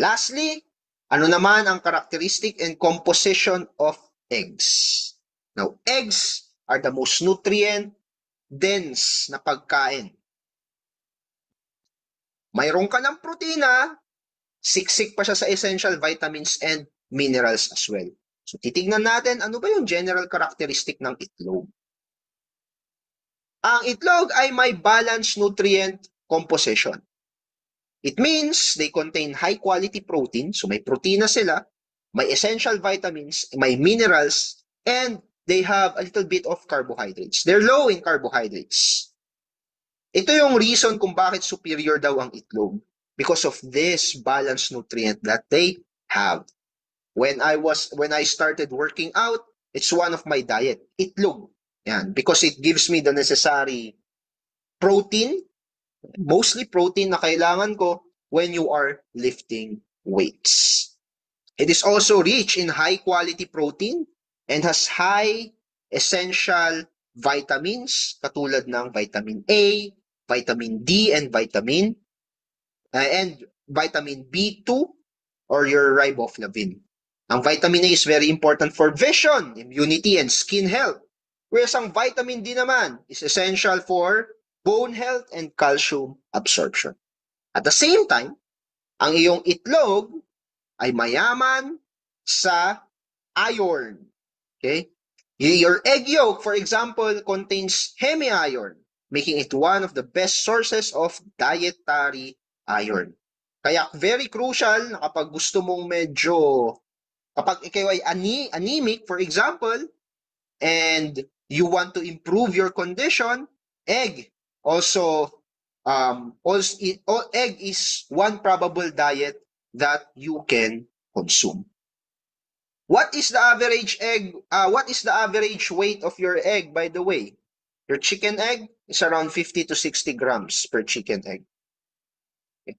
Lastly, ano naman ang characteristic and composition of eggs? Now, eggs are the most nutrient-dense na pagkain. Mayroon ka ng protina, siksik pa siya sa essential vitamins and minerals as well. So, titignan natin ano ba yung general characteristic ng itlog. Ang itlog ay may balanced nutrient composition. It means they contain high-quality protein, so may protina sila, may essential vitamins, may minerals, and they have a little bit of carbohydrates. They're low in carbohydrates. Ito yung reason kung bakit superior daw ang itlog. Because of this balanced nutrient that they have. When I started working out, it's one of my diet. Itlog. Yan. Because it gives me the necessary protein, mostly protein na kailangan ko when you are lifting weights. It is also rich in high-quality protein and has high essential vitamins katulad ng vitamin A, vitamin D, and vitamin B2 or your riboflavin. Ang vitamin A is very important for vision, immunity, and skin health. Whereas ang vitamin D naman is essential for bone health and calcium absorption. At the same time, ang iyong itlog ay mayaman sa iron. Okay? Your egg yolk, for example, contains hemi-iron, making it one of the best sources of dietary iron. Kaya very crucial na kapag gusto mong kapag ikaw ay anemic, for example, and you want to improve your condition, egg egg is one probable diet that you can consume. What is the average weight of your egg, by the way? Your chicken egg is around 50 to 60 grams per chicken egg. Okay.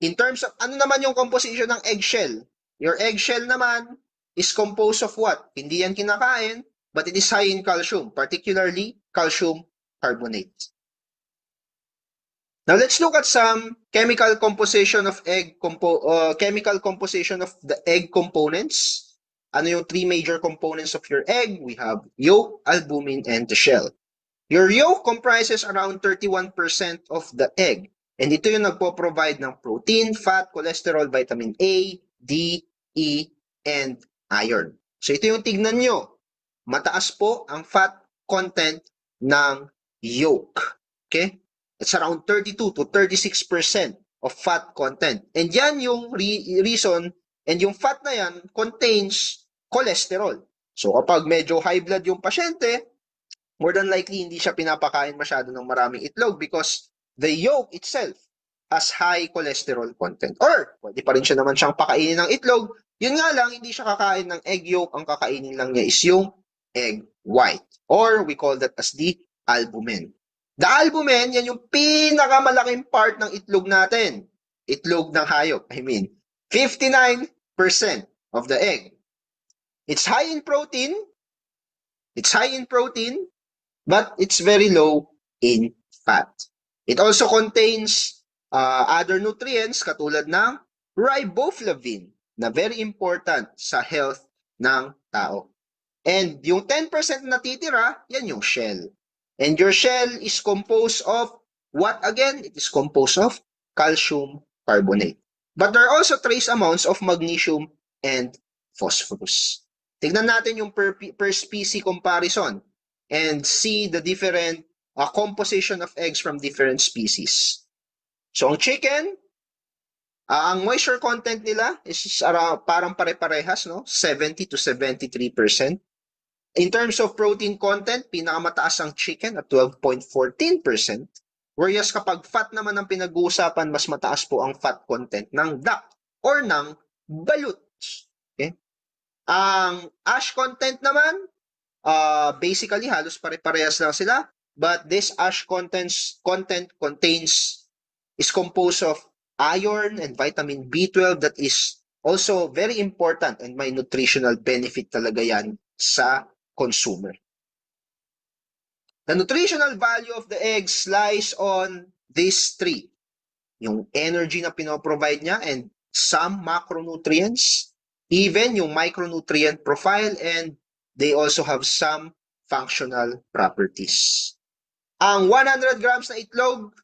In terms of, ano naman yung composition ng eggshell? Your eggshell naman is composed of what? Hindi yan kinakain, but it is high in calcium, particularly calcium carbonate. Now let's look at some chemical composition of the egg components. Ano yung three major components of your egg? We have yolk, albumin, and the shell. Your yolk comprises around 31% of the egg. And ito yung nagpo-provide ng protein, fat, cholesterol, vitamin A, D, E, and iron. So ito yung tignan nyo. Mataas po ang fat content ng yolk. Okay? It's around 32 to 36% of fat content. And yan yung reason, and yung fat na yan contains cholesterol. So kapag medyo high blood yung pasyente, more than likely hindi siya pinapakain masyado ng maraming itlog because the yolk itself has high cholesterol content. Or pwede pa rin siya naman siyang pakainin ng itlog. Yun nga lang, hindi siya kakain ng egg yolk. Ang kakainin lang niya is yung egg white. Or we call that as the albumin. The albumin, yan yung pinakamalaking part ng itlog natin. Itlog ng hayop, 59% of the egg. It's high in protein, but it's very low in fat. It also contains other nutrients katulad ng riboflavin na very important sa health ng tao. And yung 10% na natitira, yan yung shell. And your shell is composed of what again? It is composed of calcium carbonate. But there are also trace amounts of magnesium and phosphorus. Tignan natin yung per species comparison and see the different composition of eggs from different species. So ang chicken, ang moisture content nila is parang pare-parehas, no? 70 to 73%. In terms of protein content, pinakamataas ang chicken at 12.14%. Whereas kapag fat naman ang pinag-uusapan, mas mataas po ang fat content ng duck or ng balut. Okay? Ang ash content naman, basically halos pare-parehas lang sila. But this ash content is composed of iron and vitamin B12 that is also very important and may nutritional benefit talaga yan sa consumer. The nutritional value of the eggs lies on these three. yung energy na pinoprovide niya, and some macronutrients, even yung micronutrient profile, and they also have some functional properties. Ang 100 grams na itlog,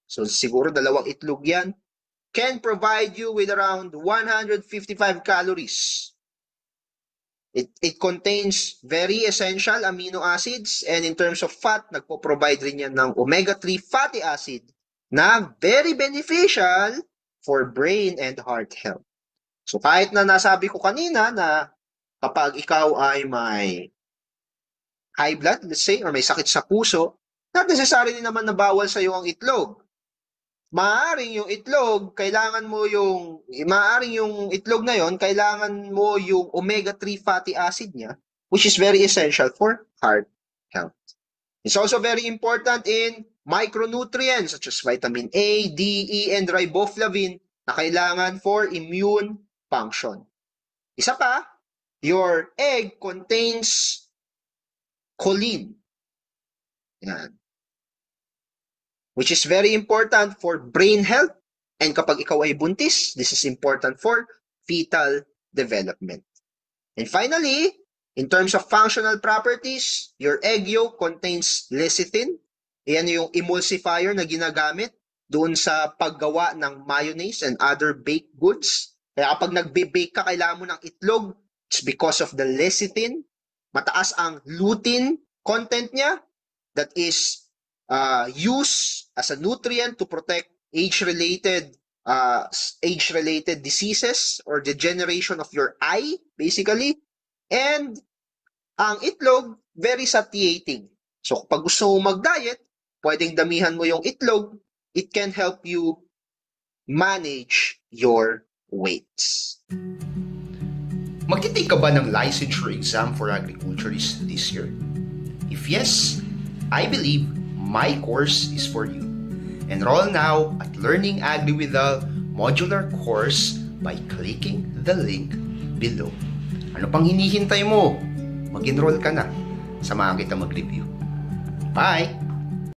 so siguro dalawang itlog yan, can provide you with around 155 calories. It contains very essential amino acids, and in terms of fat, nagpo-provide rin yan ng omega-3 fatty acid na very beneficial for brain and heart health. So kahit na nasabi ko kanina na kapag ikaw ay may high blood, let's say, or may sakit sa puso, not necessarily naman na bawal sa iyo ang itlog. Maaring yung itlog, maaring yung itlog na yon, kailangan mo yung omega-3 fatty acid niya, which is very essential for heart health. It's also very important in micronutrients such as vitamin A, D, E, and riboflavin na kailangan for immune function. Isa pa, your egg contains choline. Yan. Which is very important for brain health, and kapag ikaw ay buntis, this is important for fetal development. And finally, in terms of functional properties, your egg yolk contains lecithin. Iyan yung emulsifier na ginagamit doon sa paggawa ng mayonnaise and other baked goods. Kaya kapag nagbe-bake ka, kailangan mo ng itlog. It's because of the lecithin. Mataas ang lutein content niya that is used as a nutrient to protect age-related diseases or degeneration of your eye, basically. And ang itlog, very satiating. So pag gusto mo mag-diet, pwedeng damihan mo yung itlog. It can help you manage your weights. Magti-take ka ba ng licensure exam for agriculturists this year? If yes, I believe my course is for you. Enroll now at Learning Agri with Al modular course by clicking the link below. Ano pang hinihintay mo? Mag-enroll ka na. Samahan kita mag-review. Bye!